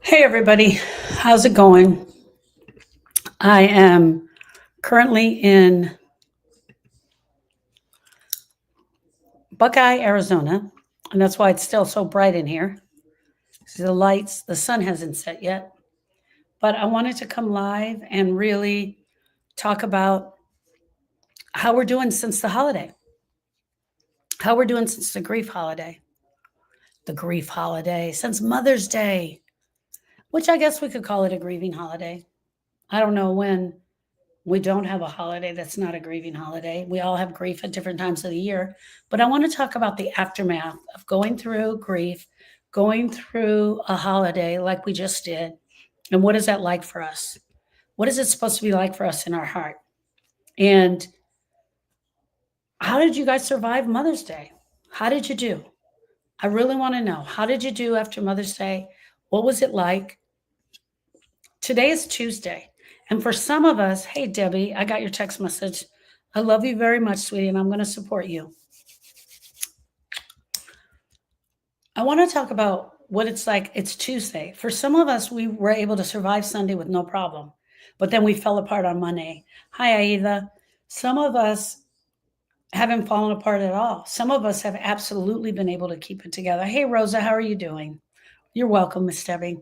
Hey everybody, how's it going? I am currently in Buckeye, Arizona, and that's why it's still so bright in here. See the lights, the sun hasn't set yet, but I wanted to come live and really talk about how we're doing since the holiday, how we're doing since the grief holiday, since Mother's Day, which I guess we could call it a grieving holiday. I don't know when we don't have a holiday that's not a grieving holiday. We all have grief at different times of the year. But I want to talk about the aftermath of going through grief, going through a holiday like we just did. And what is that like for us? What is it supposed to be like for us in our heart? And how did you guys survive Mother's Day? How did you do? I really want to know. How did you do after Mother's Day? What was it like? Today is Tuesday. And for some of us, hey, Debbie, I got your text message. I love you very much, sweetie, and I'm going to support you. I want to talk about what it's like. It's Tuesday. For some of us, we were able to survive Sunday with no problem, but then we fell apart on Monday. Hi, Aida. Some of us haven't fallen apart at all. Some of us have absolutely been able to keep it together. Hey, Rosa, how are you doing? You're welcome, Miss Debbie.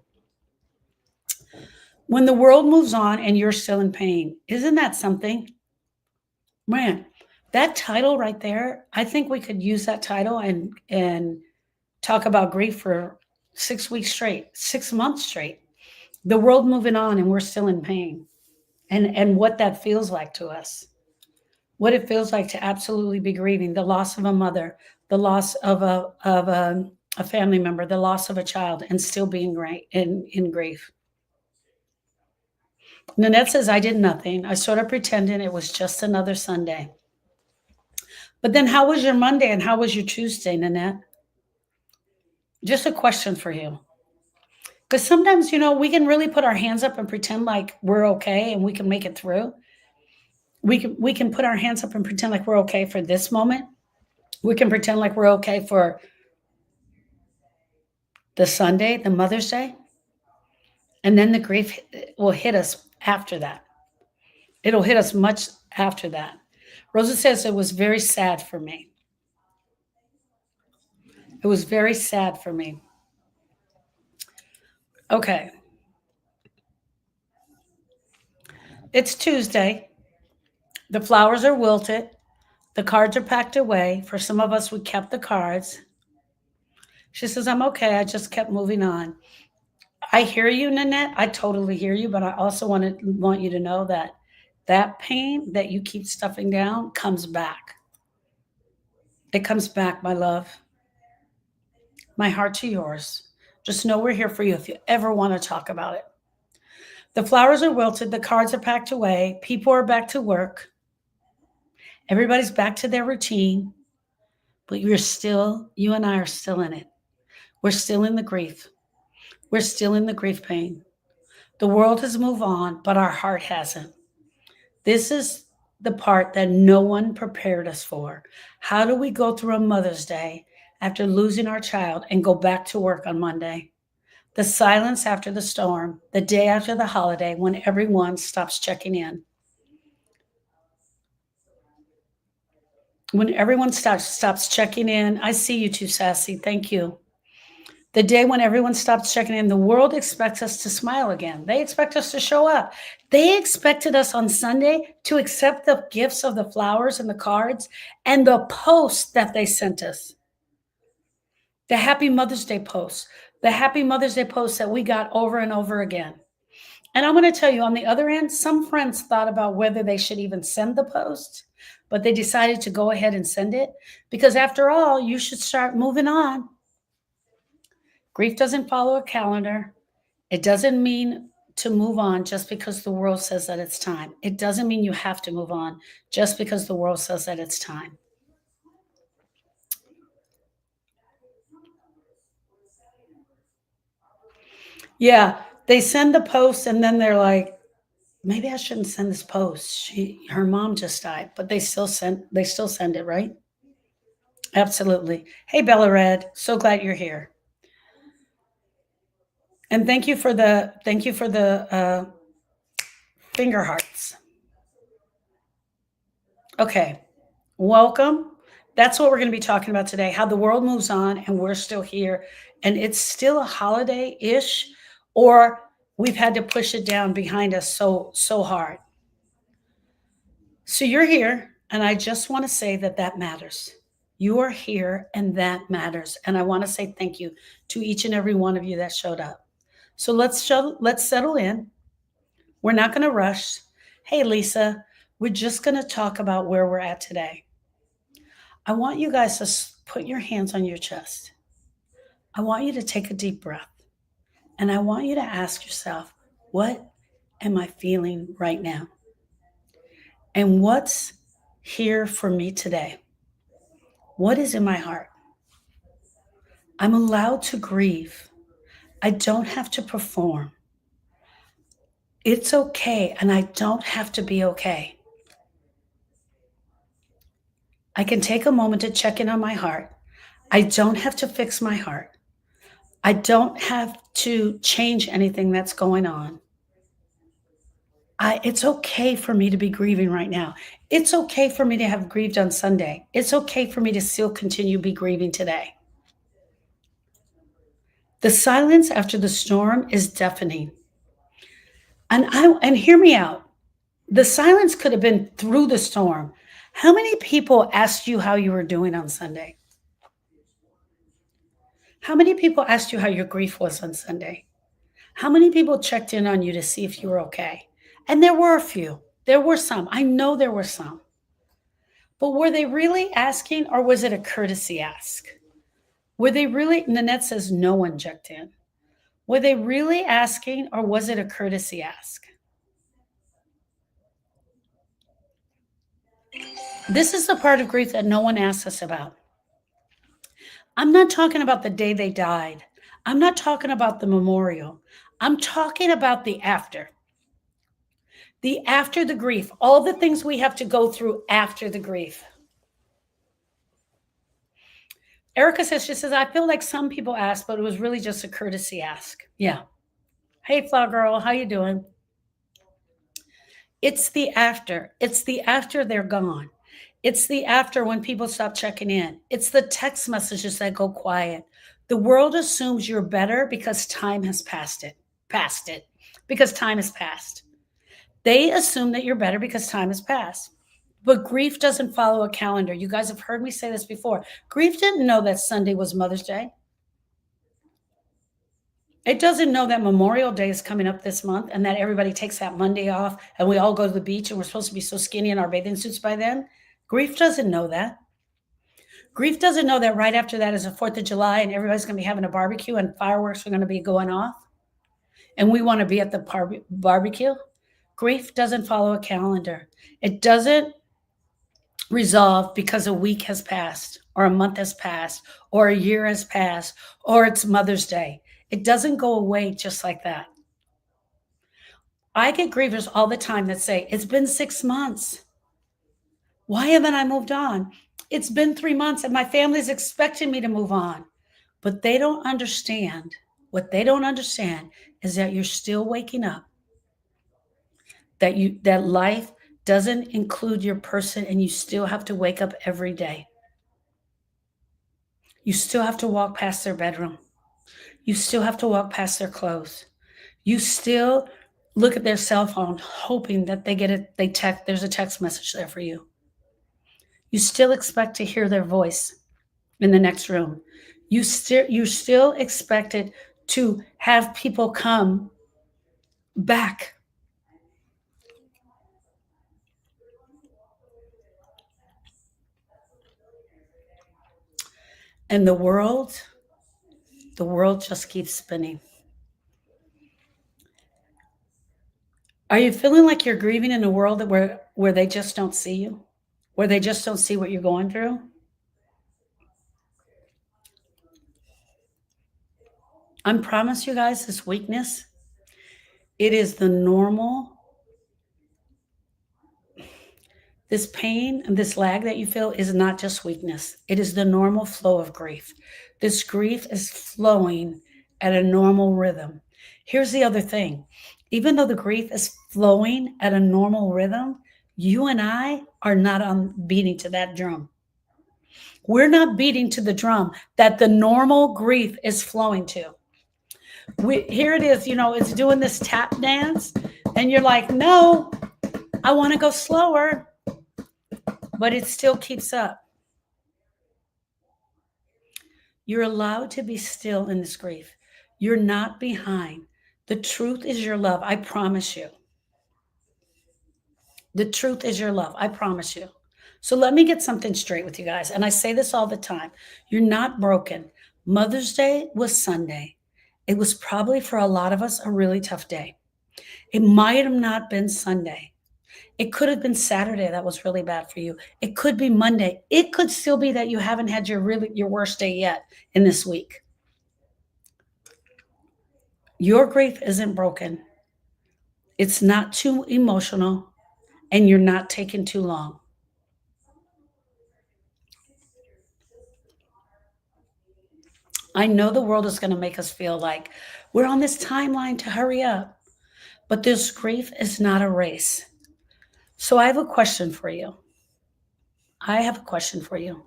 When the world moves on and you're still in pain, isn't that something? Man, that title right there, I think we could use that title and talk about grief for 6 weeks straight, 6 months straight. The world moving on and we're still in pain. And what that feels like to us. What it feels like to absolutely be grieving the loss of a mother, the loss of a family member, the loss of a child, and still being in grief. Nanette says, I did nothing. I sort of pretended it was just another Sunday. But then how was your Monday and how was your Tuesday, Nanette? Just a question for you. Because sometimes, we can really put our hands up and pretend like we're okay and we can make it through. We can put our hands up and pretend like we're okay for this moment. We can pretend like we're okay for the Sunday, the Mother's Day. And then the grief will hit us after that. It'll hit us much after that. Rosa says it was very sad for me. It was very sad for me. Okay. It's Tuesday. The flowers are wilted. The cards are packed away. For some of us, we kept the cards. She says, I'm okay. I just kept moving on. I hear you, Nanette. I totally hear you, but I also want you to know that that pain that you keep stuffing down comes back. It comes back, my love. My heart to yours. Just know we're here for you if you ever want to talk about it. The flowers are wilted. The cards are packed away. People are back to work. Everybody's back to their routine. But you and I are still in it. We're still in the grief. We're still in the grief pain. The world has moved on, but our heart hasn't. This is the part that no one prepared us for. How do we go through a Mother's Day after losing our child and go back to work on Monday? The silence after the storm, the day after the holiday when everyone stops checking in. When everyone stops checking in, I see you too, Sassy. Thank you. The day when everyone stops checking in, the world expects us to smile again. They expect us to show up. They expected us on Sunday to accept the gifts of the flowers and the cards and the posts that they sent us. The Happy Mother's Day posts. The Happy Mother's Day posts that we got over and over again. And I'm going to tell you, on the other end, some friends thought about whether they should even send the post, but they decided to go ahead and send it because after all, you should start moving on. Grief doesn't follow a calendar. It doesn't mean to move on just because the world says that it's time. It doesn't mean you have to move on just because the world says that it's time. Yeah, they send the post and then they're like, maybe I shouldn't send this post. Her mom just died, but they still send it, right? Absolutely. Hey, Bella Red, so glad you're here. And thank you for the finger hearts. Okay, welcome. That's what we're going to be talking about today, how the world moves on and we're still here. And it's still a holiday-ish, or we've had to push it down behind us so hard. So you're here, and I just want to say that that matters. You are here, and that matters. And I want to say thank you to each and every one of you that showed up. So let's settle in. We're not going to rush. Hey, Lisa, we're just going to talk about where we're at today. I want you guys to put your hands on your chest. I want you to take a deep breath. And I want you to ask yourself, what am I feeling right now? And what's here for me today? What is in my heart? I'm allowed to grieve. I don't have to perform. It's okay, and I don't have to be okay. I can take a moment to check in on my heart. I don't have to fix my heart. I don't have to change anything that's going on. It's okay for me to be grieving right now. It's okay for me to have grieved on Sunday. It's okay for me to still continue be grieving today. The silence after the storm is deafening. And hear me out. The silence could have been through the storm. How many people asked you how you were doing on Sunday? How many people asked you how your grief was on Sunday? How many people checked in on you to see if you were okay? And there were a few. There were some. I know there were some. But were they really asking, or was it a courtesy ask? Were they really, Nanette says no one checked in. Were they really asking, or was it a courtesy ask? This is the part of grief that no one asks us about. I'm not talking about the day they died. I'm not talking about the memorial. I'm talking about the after. The after the grief, all the things we have to go through after the grief. Erica says, she says, I feel like some people asked, but it was really just a courtesy ask. Yeah. Hey, Flower Girl, how you doing? It's the after. It's the after they're gone. It's the after when people stop checking in. It's the text messages that go quiet. The world assumes you're better because time has passed it, because time has passed. They assume that you're better because time has passed. But grief doesn't follow a calendar. You guys have heard me say this before. Grief didn't know that Sunday was Mother's Day. It doesn't know that Memorial Day is coming up this month and that everybody takes that Monday off and we all go to the beach and we're supposed to be so skinny in our bathing suits by then. Grief doesn't know that. Grief doesn't know that right after that is the 4th of July and everybody's going to be having a barbecue and fireworks are going to be going off. And we want to be at the barbecue. Grief doesn't follow a calendar. It doesn't resolve because a week has passed or a month has passed or a year has passed or it's Mother's Day. It doesn't go away just like that. I get grievers all the time that say, it's been 6 months. Why haven't I moved on? It's been 3 months and my family's expecting me to move on. But they don't understand. What they don't understand is that you're still waking up. That life doesn't include your person and you still have to wake up every day. You still have to walk past their bedroom. You still have to walk past their clothes. You still look at their cell phone hoping that there's a text message there for you. You still expect to hear their voice in the next room. You still expected to have people come back. And the world just keeps spinning. Are you feeling like you're grieving in a world where they just don't see you? Where they just don't see what you're going through? I promise you guys, this weakness, it is the normal. This pain and this lag that you feel is not just weakness. It is the normal flow of grief. This grief is flowing at a normal rhythm. Here's the other thing. Even though the grief is flowing at a normal rhythm, you and I are not on beating to that drum. We're not beating to the drum that the normal grief is flowing to. Here it is, it's doing this tap dance, and you're like, no, I want to go slower, but it still keeps up. You're allowed to be still in this grief. You're not behind. The truth is your love. I promise you. The truth is your love. I promise you. So let me get something straight with you guys. And I say this all the time. You're not broken. Mother's Day was Sunday. It was probably for a lot of us a really tough day. It might have not been Sunday. It could have been Saturday that was really bad for you. It could be Monday. It could still be that you haven't had your worst day yet in this week. Your grief isn't broken. It's not too emotional, and you're not taking too long. I know the world is going to make us feel like we're on this timeline to hurry up, but this grief is not a race. So I have a question for you. I have a question for you.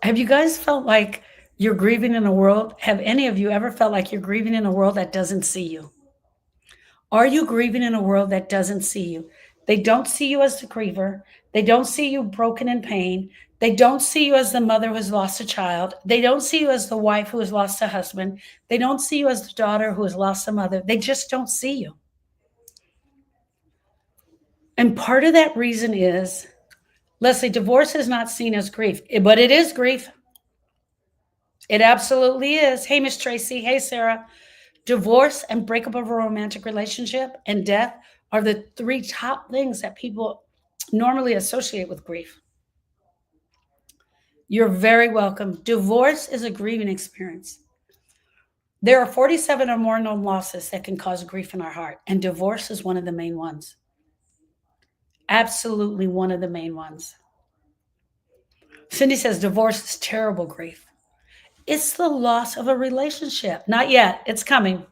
Have you guys felt like you're grieving in a world? Have any of you ever felt like you're grieving in a world that doesn't see you? Are you grieving in a world that doesn't see you? They don't see you as the griever. They don't see you broken in pain. They don't see you as the mother who has lost a child. They don't see you as the wife who has lost a husband. They don't see you as the daughter who has lost a mother. They just don't see you. And part of that reason is, Leslie, divorce is not seen as grief, but it is grief. It absolutely is. Hey, Miss Tracy. Hey, Sarah. Divorce and breakup of a romantic relationship and death are the three top things that people normally associate with grief. You're very welcome. Divorce is a grieving experience. There are 47 or more known losses that can cause grief in our heart, and divorce is one of the main ones. Absolutely one of the main ones. Cindy says divorce is terrible grief. It's the loss of a relationship. Not yet. It's coming.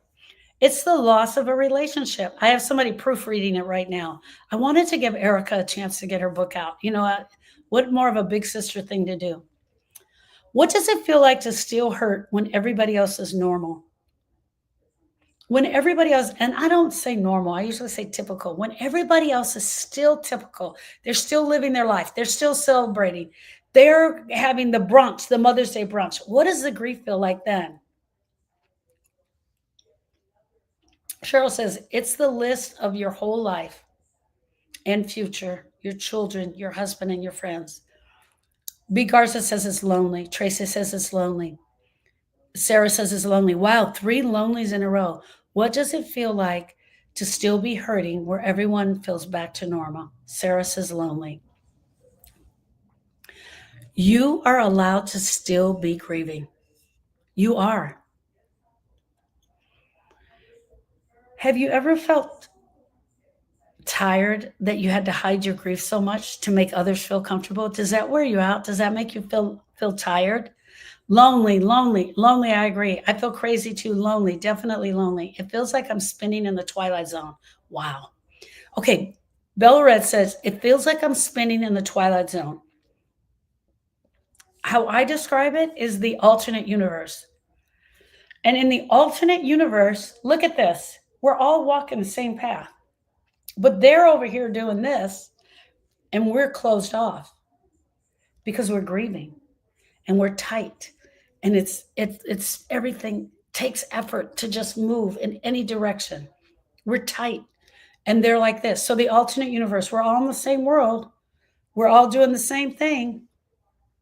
It's the loss of a relationship. I have somebody proofreading it right now. I wanted to give Erica a chance to get her book out. What more of a big sister thing to do? What does it feel like to still hurt when everybody else is normal? When everybody else, and I don't say normal, I usually say typical. When everybody else is still typical, they're still living their life, they're still celebrating, they're having the brunch, the Mother's Day brunch. What does the grief feel like then? Cheryl says, it's the list of your whole life and future, your children, your husband, and your friends. B. Garza says it's lonely. Tracy says it's lonely. Sarah says it's lonely. Wow, 3 lonelies in a row. What does it feel like to still be hurting where everyone feels back to normal? Sarah says lonely. You are allowed to still be grieving. You are. Have you ever felt tired that you had to hide your grief so much to make others feel comfortable? Does that wear you out? Does that make you feel tired? Lonely, lonely, lonely. I agree. I feel crazy too. Lonely, definitely lonely. It feels like I'm spinning in the twilight zone. Wow. Okay. Bella Red says, it feels like I'm spinning in the twilight zone. How I describe it is the alternate universe. And in the alternate universe, look at this. We're all walking the same path, but they're over here doing this, and we're closed off because we're grieving and we're tight. And it's everything takes effort to just move in any direction. We're tight. And they're like this. So the alternate universe, we're all in the same world. We're all doing the same thing,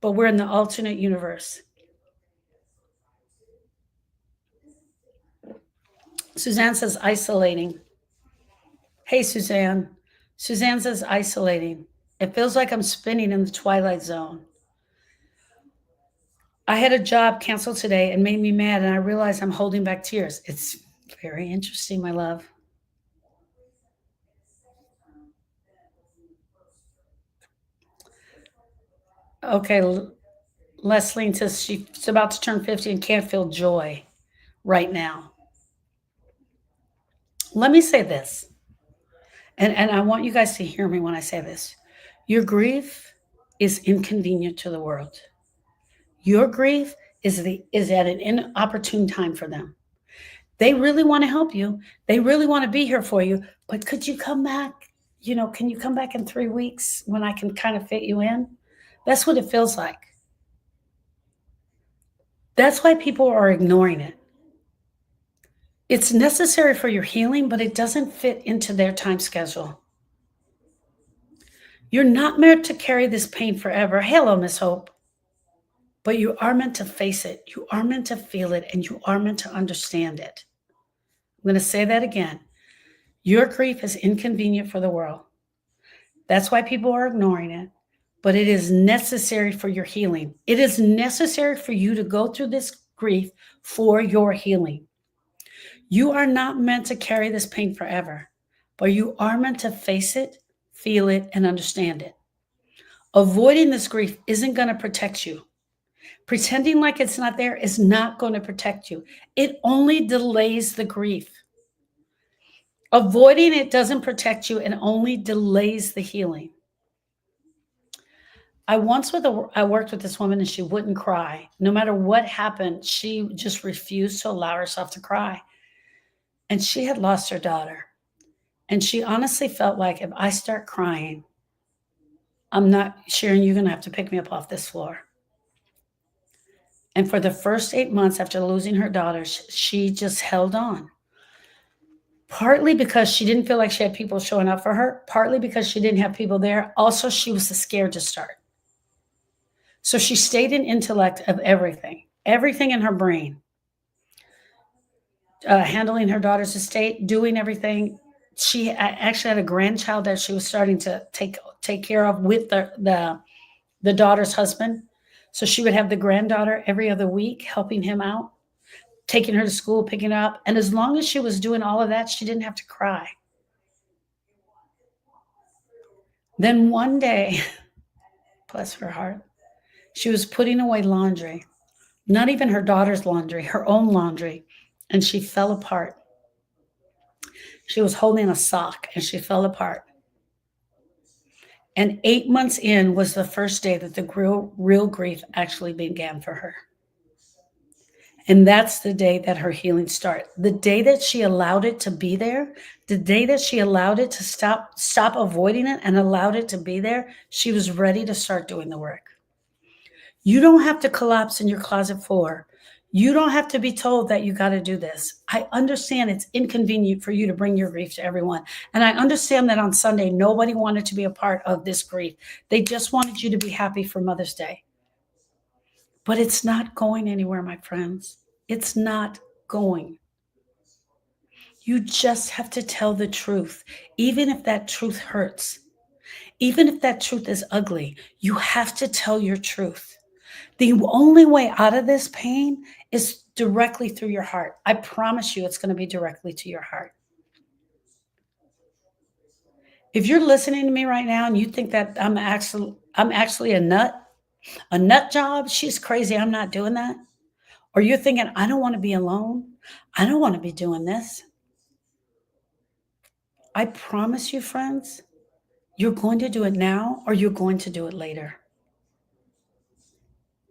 but we're in the alternate universe. Suzanne says isolating. Hey, Suzanne. Suzanne says isolating. It feels like I'm spinning in the twilight zone. I had a job canceled today and made me mad, and I realized I'm holding back tears. It's very interesting, my love. Okay, Leslie says she's about to turn 50 and can't feel joy. right now. Let me say this, and I want you guys to hear me when I say this. Your grief is inconvenient to the world. Your grief is at an inopportune time for them. They really want to help you. They really want to be here for you. But could you come back? Can you come back in 3 weeks when I can kind of fit you in? That's what it feels like. That's why people are ignoring it. It's necessary for your healing, but it doesn't fit into their time schedule. You're not meant to carry this pain forever. Hello, Miss Hope. But you are meant to face it. You are meant to feel it, and you are meant to understand it. I'm going to say that again. Your grief is inconvenient for the world. That's why people are ignoring it. But it is necessary for your healing. It is necessary for you to go through this grief for your healing. You are not meant to carry this pain forever, but you are meant to face it, feel it, and understand it. Avoiding this grief isn't going to protect you. Pretending like it's not there is not going to protect you. It only delays the grief. Avoiding it doesn't protect you and only delays the healing. I worked with this woman and she wouldn't cry. No matter what happened, she just refused to allow herself to cry. And she had lost her daughter. And she honestly felt like, if I start crying, I'm not, Sharon, you're going to have to pick me up off this floor. And for the first 8 months after losing her daughter, she just held on. Partly because she didn't feel like she had people showing up for her, partly because she didn't have people there. Also, she was scared to start. So she stayed in intellect of everything in her brain, handling her daughter's estate, doing everything. She actually had a grandchild that she was starting to take care of with the daughter's husband. So she would have the granddaughter every other week, helping him out, taking her to school, picking her up. And as long as she was doing all of that, she didn't have to cry. Then one day, bless her heart, she was putting away laundry, not even her daughter's laundry, her own laundry, and she fell apart. She was holding a sock and she fell apart. And 8 months in was the first day that the real grief actually began for her. And that's the day that her healing started. The day that she allowed it to be there, the day that she allowed it to stop avoiding it and allowed it to be there, she was ready to start doing the work. You don't have to collapse in your closet floor. You don't have to be told that you got to do this. I understand it's inconvenient for you to bring your grief to everyone. And I understand that on Sunday, nobody wanted to be a part of this grief. They just wanted you to be happy for Mother's Day. But it's not going anywhere, my friends. It's not going. You just have to tell the truth, even if that truth hurts. Even if that truth is ugly, you have to tell your truth. The only way out of this pain is directly through your heart. I promise you it's going to be directly to your heart. If you're listening to me right now and you think that I'm actually a nut job, she's crazy, I'm not doing that. Or you're thinking, I don't want to be alone. I don't want to be doing this. I promise you, friends, you're going to do it now or you're going to do it later.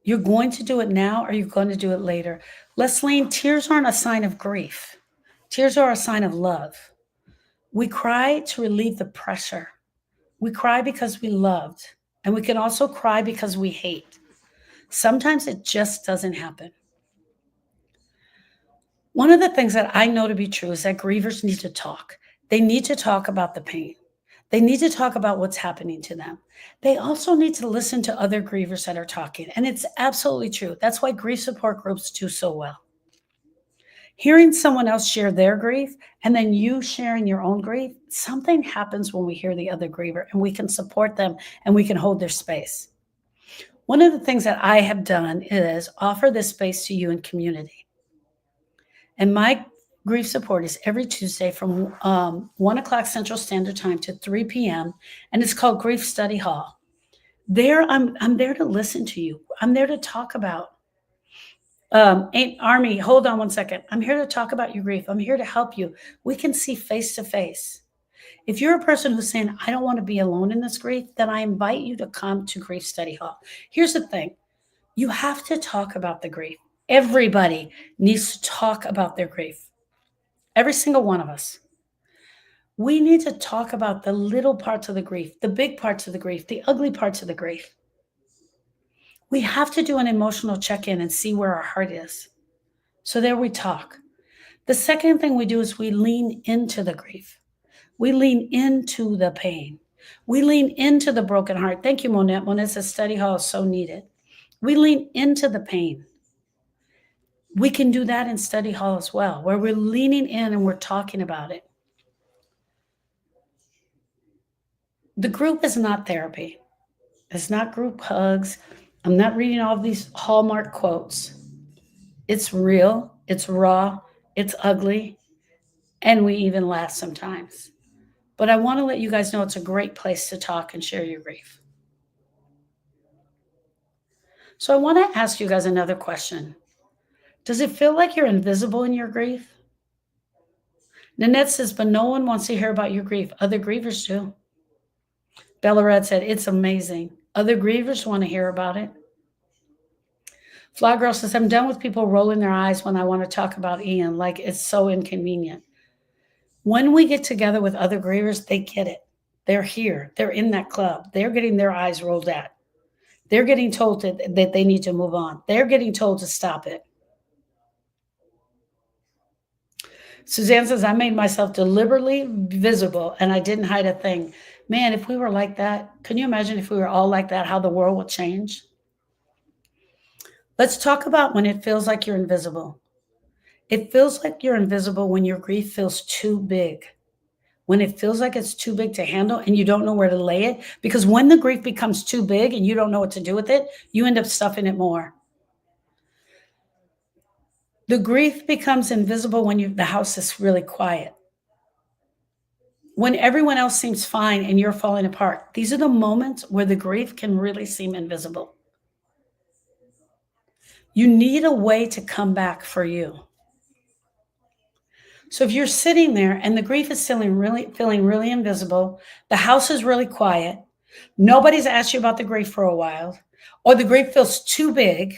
You're going to do it now or you're going to do it later. Leslie, tears aren't a sign of grief. Tears are a sign of love. We cry to relieve the pressure. We cry because we loved, and we can also cry because we hate. Sometimes it just doesn't happen. One of the things that I know to be true is that grievers need to talk. They need to talk about the pain. They need to talk about what's happening to them. They also need to listen to other grievers that are talking. And it's absolutely true. That's why grief support groups do so well. Hearing someone else share their grief and then you sharing your own grief, something happens when we hear the other griever and we can support them and we can hold their space. One of the things that I have done is offer this space to you in community. And my grief support is every Tuesday from 1 o'clock Central Standard Time to 3 p.m. And it's called Grief Study Hall. There, I'm there to listen to you. I'm there to talk about Ain't Army, hold on one second. I'm here to talk about your grief. I'm here to help you. We can see face to face. If you're a person who's saying, I don't want to be alone in this grief, then I invite you to come to Grief Study Hall. Here's the thing. You have to talk about the grief. Everybody needs to talk about their grief. Every single one of us. We need to talk about the little parts of the grief, the big parts of the grief, the ugly parts of the grief. We have to do an emotional check-in and see where our heart is. So there we talk. The second thing we do is we lean into the grief. We lean into the pain. We lean into the broken heart. Thank you, Monette. Monette says study hall is so needed. We lean into the pain. We can do that in study hall as well, where we're leaning in and we're talking about it. The group is not therapy. It's not group hugs. I'm not reading all these Hallmark quotes. It's real, it's raw, it's ugly, and we even laugh sometimes. But I want to let you guys know it's a great place to talk and share your grief. So I want to ask you guys another question. Does it feel like you're invisible in your grief? Nanette says, but no one wants to hear about your grief. Other grievers do. Bella Red said, it's amazing. Other grievers want to hear about it. Fly Girl says, I'm done with people rolling their eyes when I want to talk about Ian, like it's so inconvenient. When we get together with other grievers, they get it. They're here. They're in that club. They're getting their eyes rolled at. They're getting told that they need to move on. They're getting told to stop it. Suzanne says, I made myself deliberately visible and I didn't hide a thing. Man, if we were like that, can you imagine if we were all like that, how the world would change? Let's talk about when it feels like you're invisible. It feels like you're invisible when your grief feels too big. When it feels like it's too big to handle and you don't know where to lay it. Because when the grief becomes too big and you don't know what to do with it, you end up stuffing it more. The grief becomes invisible when the house is really quiet. When everyone else seems fine and you're falling apart. These are the moments where the grief can really seem invisible. You need a way to come back for you. So if you're sitting there and the grief is feeling really invisible, the house is really quiet, nobody's asked you about the grief for a while, or the grief feels too big,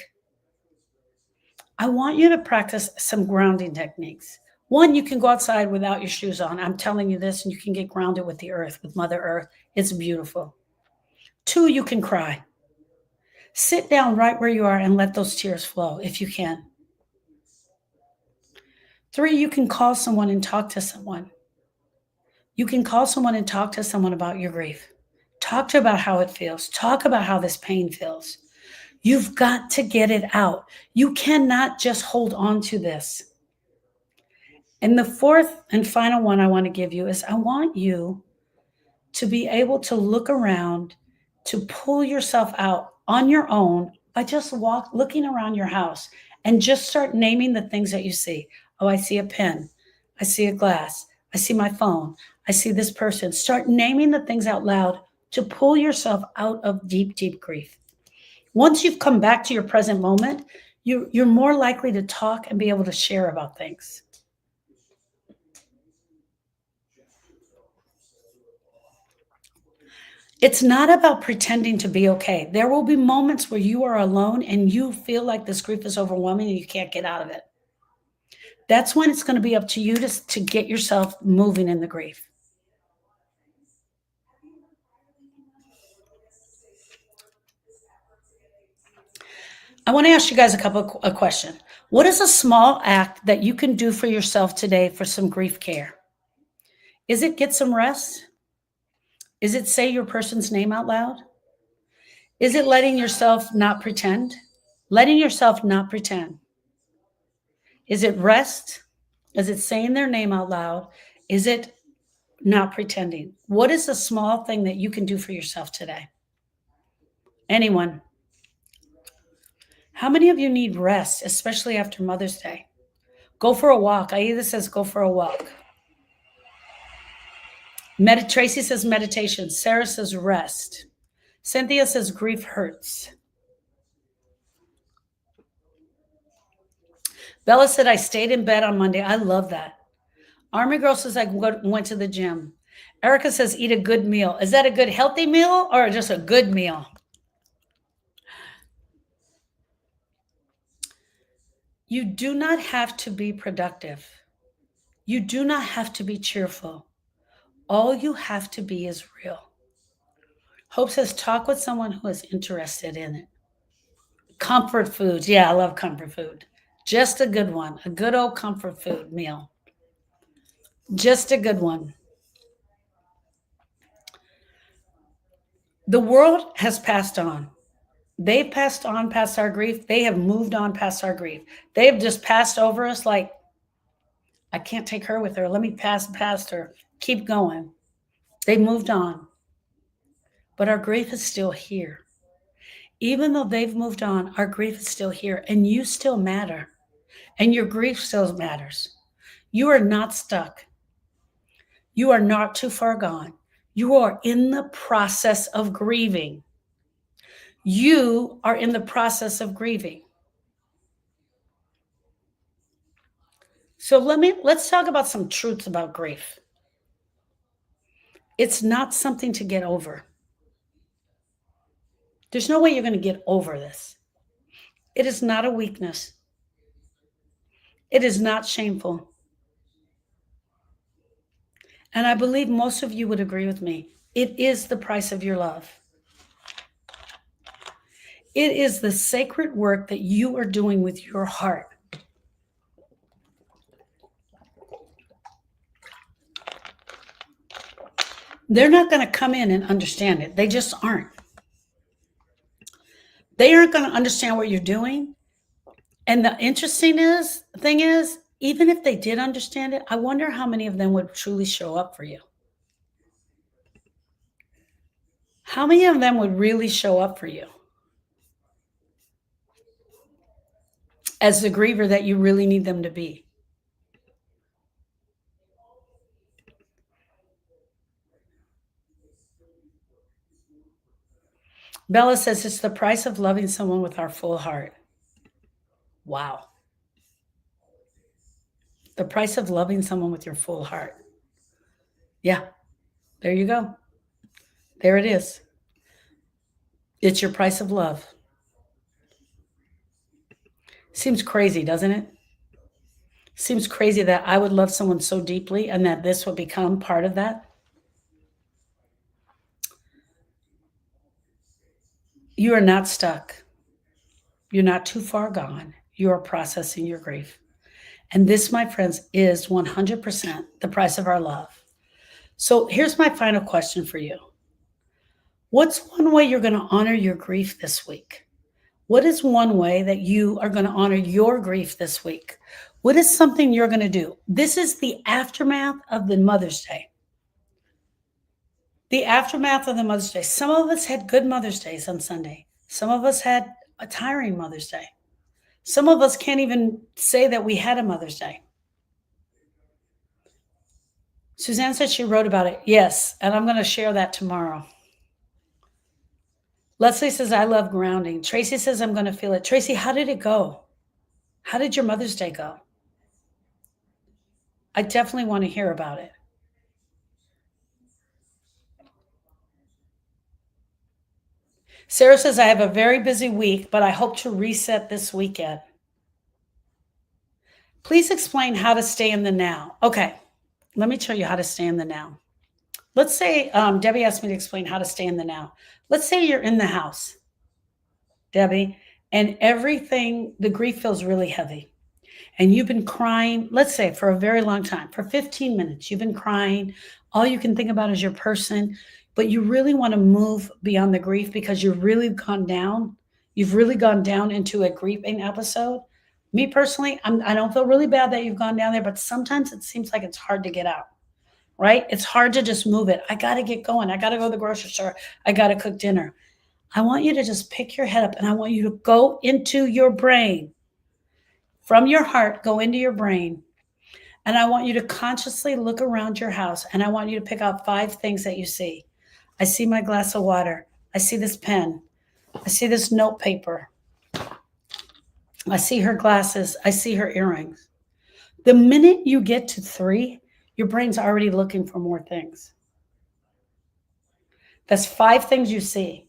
I want you to practice some grounding techniques. One, you can go outside without your shoes on. I'm telling you this, and you can get grounded with the earth, with Mother Earth. It's beautiful. Two, you can cry. Sit down right where you are and let those tears flow if you can. Three, you can call someone and talk to someone. You can call someone and talk to someone about your grief. Talk to about how it feels. Talk about how this pain feels. You've got to get it out. You cannot just hold on to this. And the fourth and final one I want to give you is I want you to be able to look around, to pull yourself out on your own by just looking around your house and just start naming the things that you see. Oh, I see a pen. I see a glass. I see my phone. I see this person. Start naming the things out loud to pull yourself out of deep, deep grief. Once you've come back to your present moment, you're more likely to talk and be able to share about things. It's not about pretending to be okay. There will be moments where you are alone and you feel like this grief is overwhelming and you can't get out of it. That's when it's going to be up to you to get yourself moving in the grief. I want to ask you guys a question. What is a small act that you can do for yourself today for some grief care? Is it get some rest? Is it say your person's name out loud? Is it letting yourself not pretend? Letting yourself not pretend. Is it rest? Is it saying their name out loud? Is it not pretending? What is a small thing that you can do for yourself today? Anyone? How many of you need rest, especially after Mother's Day? Go for a walk. Aida says go for a walk. Tracy says meditation. Sarah says rest. Cynthia says grief hurts. Bella said, I stayed in bed on Monday. I love that. Army Girl says, I went to the gym. Erica says, eat a good meal. Is that a good healthy meal or just a good meal? You do not have to be productive. You do not have to be cheerful. All you have to be is real. Hope says, talk with someone who is interested in it. Comfort foods. Yeah, I love comfort food. Just a good one. A good old comfort food meal. Just a good one. The world has passed on. They've passed on past our grief. They have moved on past our grief. They have just passed over us like, I can't take her with her. Let me pass past her. Keep going. They moved on. But our grief is still here. Even though they've moved on, our grief is still here. And you still matter. And your grief still matters. You are not stuck. You are not too far gone. You are in the process of grieving. You are in the process of grieving. So let's talk about some truths about grief. It's not something to get over. There's no way you're going to get over this. It is not a weakness. It is not shameful. And I believe most of you would agree with me. It is the price of your love. It is the sacred work that you are doing with your heart. They're not going to come in and understand it. They just aren't. They aren't going to understand what you're doing. And the interesting thing is, even if they did understand it, I wonder how many of them would truly show up for you. How many of them would really show up for you as the griever that you really need them to be? Bella says it's the price of loving someone with our full heart. Wow. The price of loving someone with your full heart. Yeah, there you go. There it is. It's your price of love. Seems crazy, doesn't it? Seems crazy that I would love someone so deeply and that this would become part of that. You are not stuck. You're not too far gone. You are processing your grief. And this, my friends, is 100% the price of our love. So here's my final question for you. What's one way you're going to honor your grief this week? What is one way that you are going to honor your grief this week? What is something you're going to do? This is the aftermath of the Mother's Day. The aftermath of the Mother's Day. Some of us had good Mother's Days on Sunday. Some of us had a tiring Mother's Day. Some of us can't even say that we had a Mother's Day. Suzanne said she wrote about it. Yes, and I'm going to share that tomorrow. Leslie says, I love grounding. Tracy says, I'm going to feel it. Tracy, how did it go? How did your Mother's Day go? I definitely want to hear about it. Sarah says, I have a very busy week, but I hope to reset this weekend. Please explain how to stay in the now. Okay, let me tell you how to stay in the now. Let's say, Debbie asked me to explain how to stay in the now. Let's say you're in the house, Debbie, and everything, the grief feels really heavy. And you've been crying, let's say for a very long time, for 15 minutes, you've been crying. All you can think about is your person, but you really want to move beyond the grief because you've really gone down. You've really gone down into a grieving episode. Me personally, I don't feel really bad that you've gone down there, but sometimes it seems like it's hard to get out, right? It's hard to just move it. I got to get going. I got to go to the grocery store. I got to cook dinner. I want you to just pick your head up and I want you to go into your brain. From your heart, go into your brain. And I want you to consciously look around your house and I want you to pick out 5 things that you see. I see my glass of water. I see this pen. I see this note paper. I see her glasses. I see her earrings. The minute you get to 3, your brain's already looking for more things. That's 5 things you see.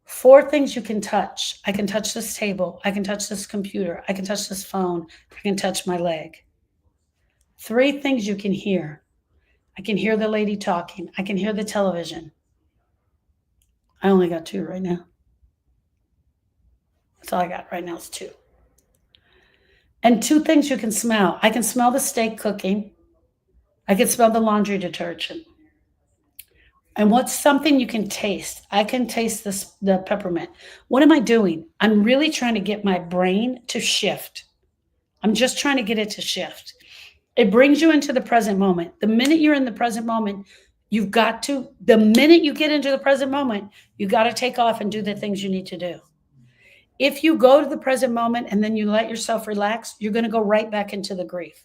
4 things you can touch. I can touch this table. I can touch this computer. I can touch this phone. I can touch my leg. 3 things you can hear. I can hear the lady talking. I can hear the television. I only got 2 right now. That's all I got right now is 2. And 2 things you can smell. I can smell the steak cooking. I can smell the laundry detergent. And what's something you can taste? I can taste the peppermint. What am I doing? I'm really trying to get my brain to shift. I'm just trying to get it to shift. It brings you into the present moment. The minute you're in the present moment, the minute you get into the present moment, you got to take off and do the things you need to do. If you go to the present moment and then you let yourself relax, you're going to go right back into the grief.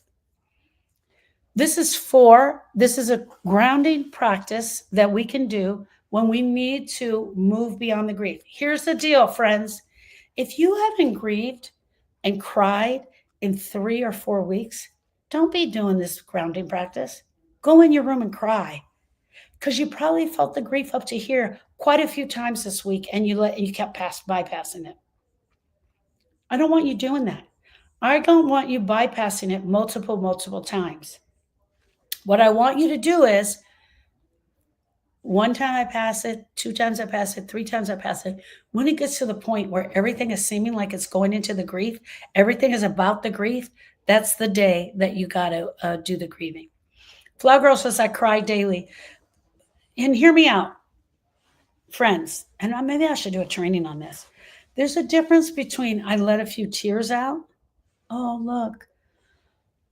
This is a grounding practice that we can do when we need to move beyond the grief. Here's the deal, friends. If you haven't grieved and cried in 3 or 4 weeks, don't be doing this grounding practice. Go in your room and cry, because you probably felt the grief up to here quite a few times this week, and you kept bypassing it. I don't want you doing that. I don't want you bypassing it multiple times. What I want you to do is, 1 time I pass it, 2 times I pass it, 3 times I pass it. When it gets to the point where everything is seeming like it's going into the grief, everything is about the grief, that's the day that you got to do the grieving. Flower Girl says, I cry daily. And hear me out, friends, and maybe I should do a training on this. There's a difference between I let a few tears out. Oh, look.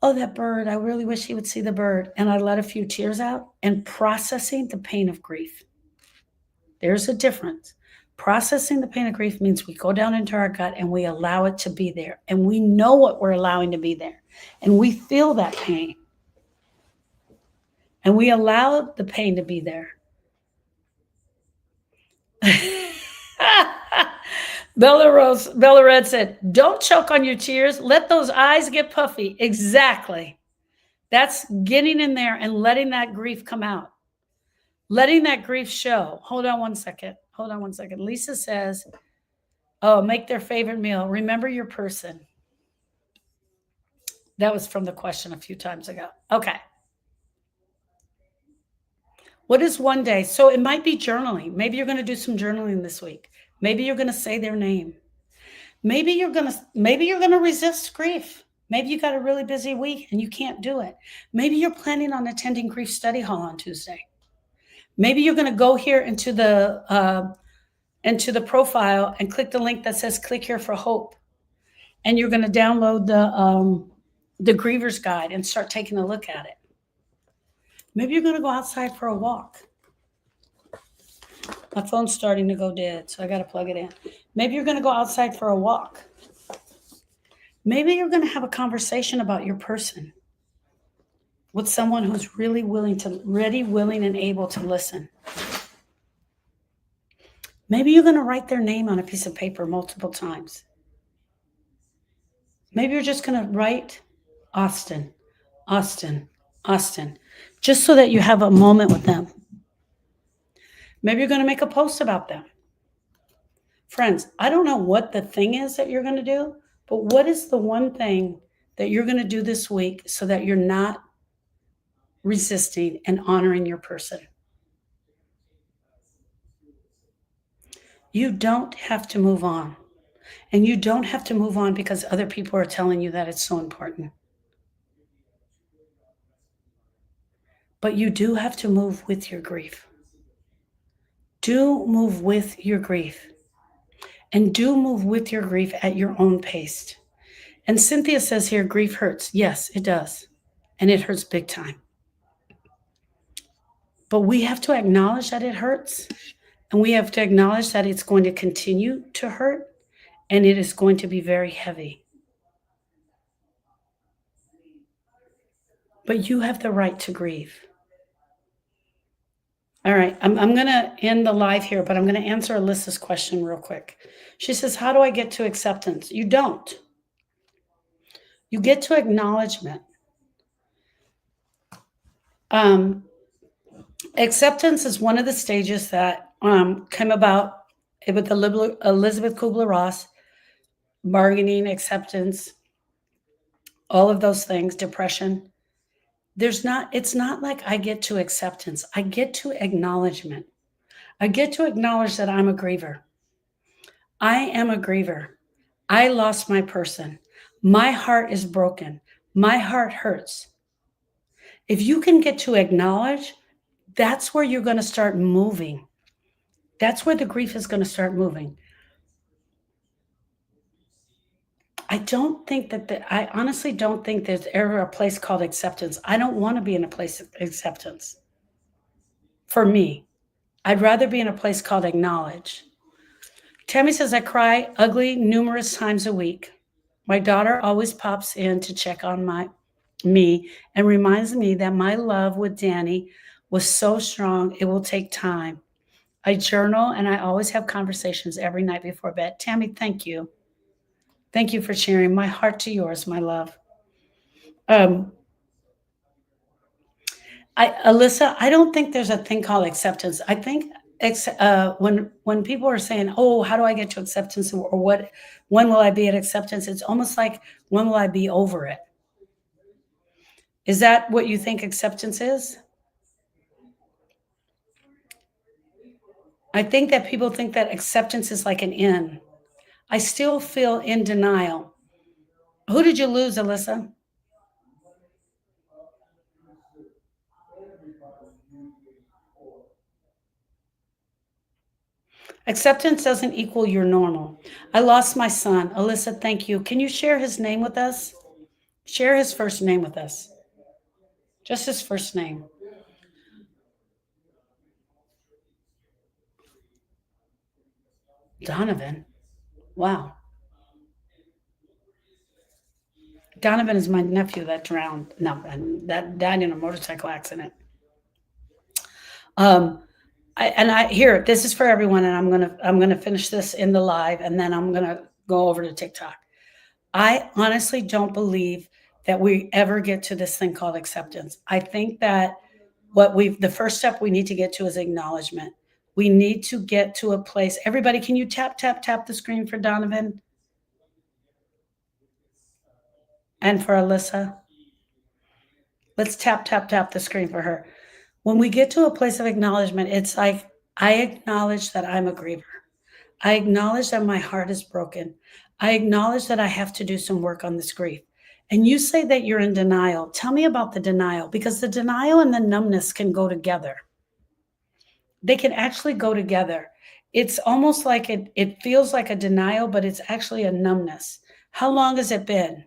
Oh, that bird. I really wish he would see the bird. And I let a few tears out, and processing the pain of grief. There's a difference. Processing the pain of grief means we go down into our gut and we allow it to be there. And we know what we're allowing to be there. And we feel that pain. And we allow the pain to be there. Bella Red said, don't choke on your tears. Let those eyes get puffy. Exactly. That's getting in there and letting that grief come out. Letting that grief show. Hold on one second. Lisa says, oh, make their favorite meal. Remember your person. That was from the question a few times ago. Okay. What is one day? So it might be journaling. Maybe you're going to do some journaling this week. Maybe you're going to say their name. Maybe you're going to resist grief. Maybe you got a really busy week and you can't do it. Maybe you're planning on attending Grief Study Hall on Tuesday. Maybe you're going to go here into the profile and click the link that says click here for hope. And you're going to download the Griever's Guide and start taking a look at it. Maybe you're going to go outside for a walk. My phone's starting to go dead, so I got to plug it in. Maybe you're going to go outside for a walk. Maybe you're going to have a conversation about your person with someone who's ready, willing, and able to listen. Maybe you're going to write their name on a piece of paper multiple times. Maybe you're just going to write Austin, just so that you have a moment with them. Maybe you're going to make a post about them. Friends, I don't know what the thing is that you're going to do, but what is the one thing that you're going to do this week so that you're not resisting and honoring your person? You don't have to move on. And you don't have to move on because other people are telling you that it's so important. But you do have to move with your grief. Do move with your grief. And do move with your grief at your own pace. And Cynthia says here, grief hurts. Yes, it does. And it hurts big time. But we have to acknowledge that it hurts. And we have to acknowledge that it's going to continue to hurt. And it is going to be very heavy. But you have the right to grieve. All right, I'm going to end the live here, but I'm going to answer Alyssa's question real quick. She says, how do I get to acceptance? You don't. You get to acknowledgement. Acceptance is one of the stages that came about with Elizabeth Kubler-Ross, bargaining, acceptance, all of those things, depression. It's not like I get to acceptance. I get to acknowledgement. I get to acknowledge that I'm a griever. I am a griever. I lost my person. My heart is broken. My heart hurts. If you can get to acknowledge, that's where you're going to start moving. That's where the grief is going to start moving. I honestly don't think there's ever a place called acceptance. I don't want to be in a place of acceptance. For me, I'd rather be in a place called acknowledge. Tammy says, I cry ugly numerous times a week. My daughter always pops in to check on me and reminds me that my love with Danny was so strong, it will take time. I journal and I always have conversations every night before bed. Tammy, thank you. Thank you for sharing. My heart to yours, my love. Um, Alyssa, I don't think there's a thing called acceptance. I think when people are saying, "Oh, how do I get to acceptance?" or "What? When will I be at acceptance?" It's almost like, "When will I be over it?" Is that what you think acceptance is? I think that people think that acceptance is like an in. I still feel in denial. Who did you lose, Alyssa? Acceptance doesn't equal your normal. I lost my son. Alyssa, thank you. Can you share his name with us? Share his first name with us. Just his first name. Donovan. Wow. Donovan is my nephew that drowned. No, that died in a motorcycle accident. Um, I here, this is for everyone, and I'm gonna finish this in the live, and then I'm gonna go over to TikTok. I honestly don't believe that we ever get to this thing called acceptance. I think that the first step we need to get to is acknowledgement. We need to get to a place. Everybody, can you tap the screen for Donovan and for Alyssa? Let's tap the screen for her. When we get to a place of acknowledgement, it's like, I acknowledge that I'm a griever. I acknowledge that my heart is broken. I acknowledge that I have to do some work on this grief. And you say that you're in denial. Tell me about the denial, because the denial and the numbness can go together. They can actually go together. It's almost like it feels like a denial, but it's actually a numbness. How long has it been?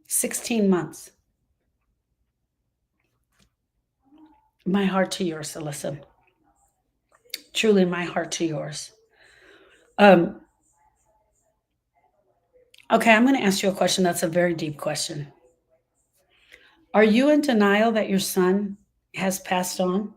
16 months. My heart to yours, Alyssa. Truly, my heart to yours. Um, okay, I'm going to ask you a question that's a very deep question. Are you in denial that your son has passed on?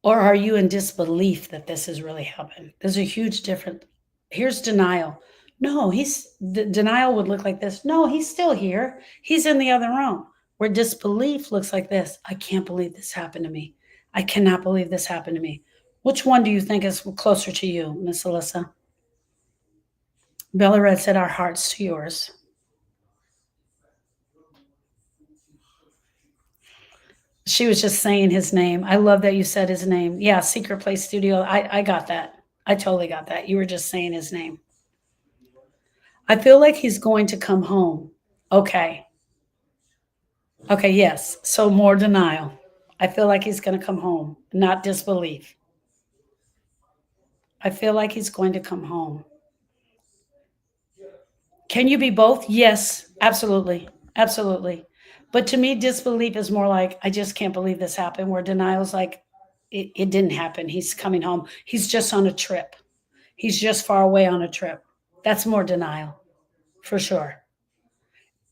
Or are you in disbelief that this has really happened? There's a huge difference. Here's denial. No, denial would look like this. No, he's still here. He's in the other room. Where disbelief looks like this. I can't believe this happened to me. I cannot believe this happened to me. Which one do you think is closer to you, Miss Alyssa? Bella Red said, our hearts to yours. She was just saying his name. I love that you said his name. Yeah, Secret Place Studio. I got that. I totally got that. You were just saying his name. I feel like he's going to come home. Okay. Okay, yes. So more denial. I feel like he's going to come home, not disbelief. I feel like he's going to come home. Can you be both? Yes, absolutely. Absolutely. But to me, disbelief is more like, I just can't believe this happened, where denial is like, it didn't happen. He's coming home. He's just on a trip. He's just far away on a trip. That's more denial, for sure.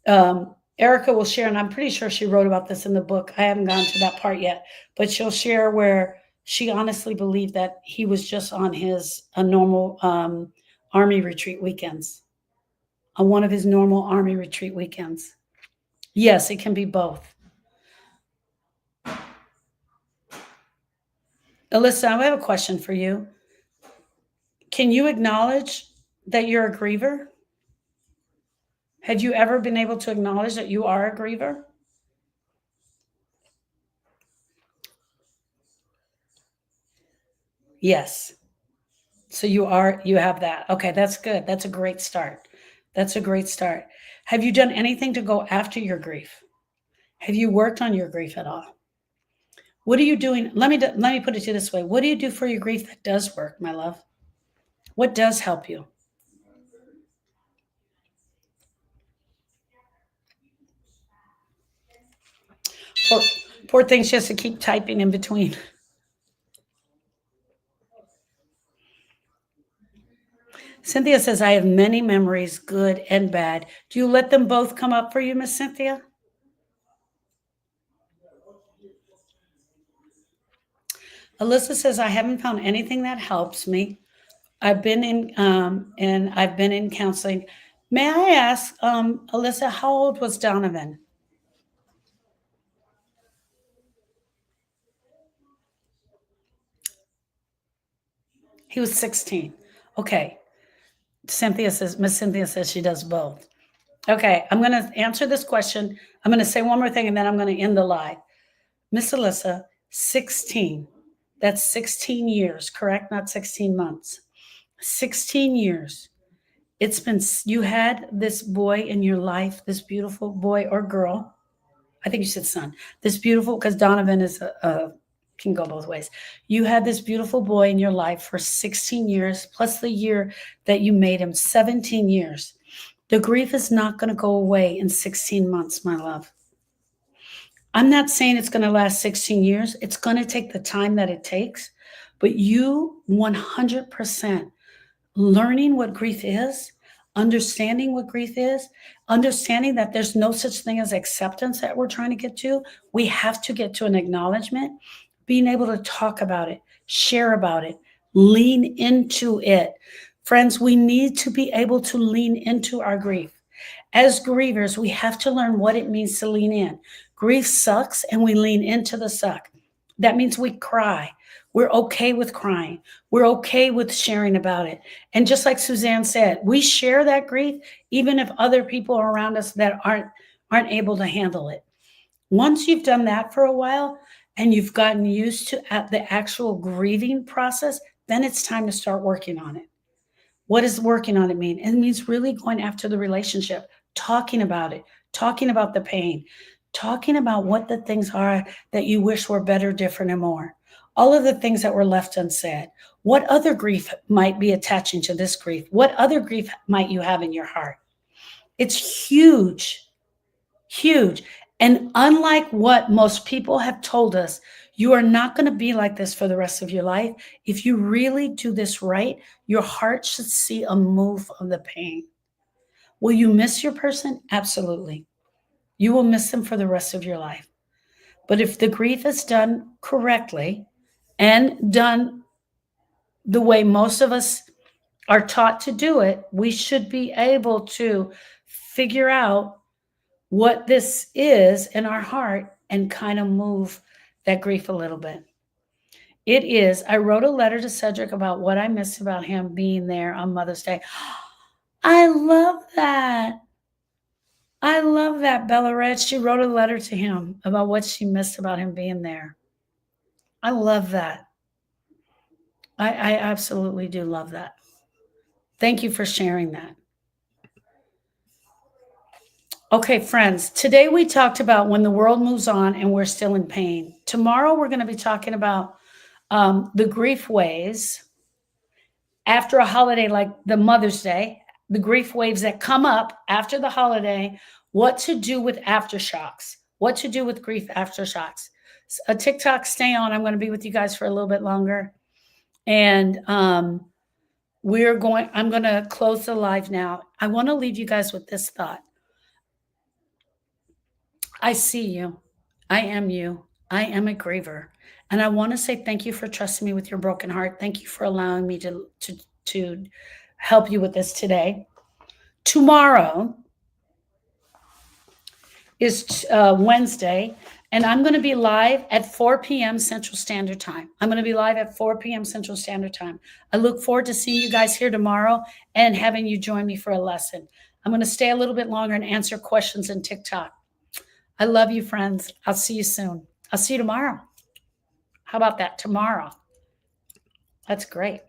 Erica will share, and I'm pretty sure she wrote about this in the book. I haven't gone to that part yet, but she'll share where she honestly believed that he was just on his a normal army retreat weekends, on one of his normal army retreat weekends. Yes, it can be both. Alyssa, I have a question for you. Can you acknowledge that you're a griever? Have you ever been able to acknowledge that you are a griever? Yes. So you have that. Okay, that's good. That's a great start. That's a great start. Have you done anything to go after your grief? Have you worked on your grief at all? What are you doing? Let me put it to you this way. What do you do for your grief that does work, my love? What does help you? Poor, poor thing, she has to keep typing in between. Cynthia says, I have many memories, good and bad. Do you let them both come up for you, Miss Cynthia? Alyssa says, I haven't found anything that helps me. I've been in and I've been in counseling. May I ask, Alyssa, how old was Donovan? He was 16. Okay. Miss Cynthia says she does both. Okay, I'm going to answer this question. I'm going to say one more thing and then I'm going to end the live. Miss Alyssa, 16. That's 16 years, correct? Not 16 months. 16 years. You had this boy in your life, this beautiful boy or girl. I think you said son. This beautiful, because Donovan is can go both ways. You had this beautiful boy in your life for 16 years, plus the year that you made him, 17 years. The grief is not going to go away in 16 months, my love. I'm not saying it's going to last 16 years. It's going to take the time that it takes, but you 100% learning what grief is, understanding what grief is, understanding that there's no such thing as acceptance that we're trying to get to. We have to get to an acknowledgement, being able to talk about it, share about it, lean into it. Friends, we need to be able to lean into our grief. As grievers, we have to learn what it means to lean in. Grief sucks and we lean into the suck. That means we cry. We're okay with crying. We're okay with sharing about it. And just like Suzanne said, we share that grief even if other people are around us that aren't able to handle it. Once you've done that for a while and you've gotten used to the actual grieving process, then it's time to start working on it. What does working on it mean? It means really going after the relationship, talking about it, talking about the pain, talking about what the things are that you wish were better, different, and more. All of the things that were left unsaid. What other grief might be attaching to this grief? What other grief might you have in your heart? It's huge, huge. And unlike what most people have told us, you are not going to be like this for the rest of your life. If you really do this right, your heart should see a move of the pain. Will you miss your person? Absolutely. You will miss them for the rest of your life. But if the grief is done correctly and done the way most of us are taught to do it, we should be able to figure out what this is in our heart and kind of move that grief a little bit. I wrote a letter to Cedric about what I missed about him being there on Mother's Day. I love that. I love that, Bella Red. She wrote a letter to him about what she missed about him being there. I love that. I absolutely do love that. Thank you for sharing that. Okay, friends, today we talked about when the world moves on and we're still in pain. Tomorrow we're going to be talking about the grief waves after a holiday like the Mother's Day, the grief waves that come up after the holiday, what to do with aftershocks, what to do with grief aftershocks. A TikTok, stay on. I'm going to be with you guys for a little bit longer. And I'm going to close the live now. I want to leave you guys with this thought. I see you. I am you. I am a griever. And I want to say thank you for trusting me with your broken heart. Thank you for allowing me to help you with this today. Tomorrow is Wednesday, and I'm going to be live at 4 p.m. Central Standard Time. I'm going to be live at 4 p.m. Central Standard Time. I look forward to seeing you guys here tomorrow and having you join me for a lesson. I'm going to stay a little bit longer and answer questions in TikTok. I love you, friends. I'll see you soon. I'll see you tomorrow. How about that? Tomorrow. That's great.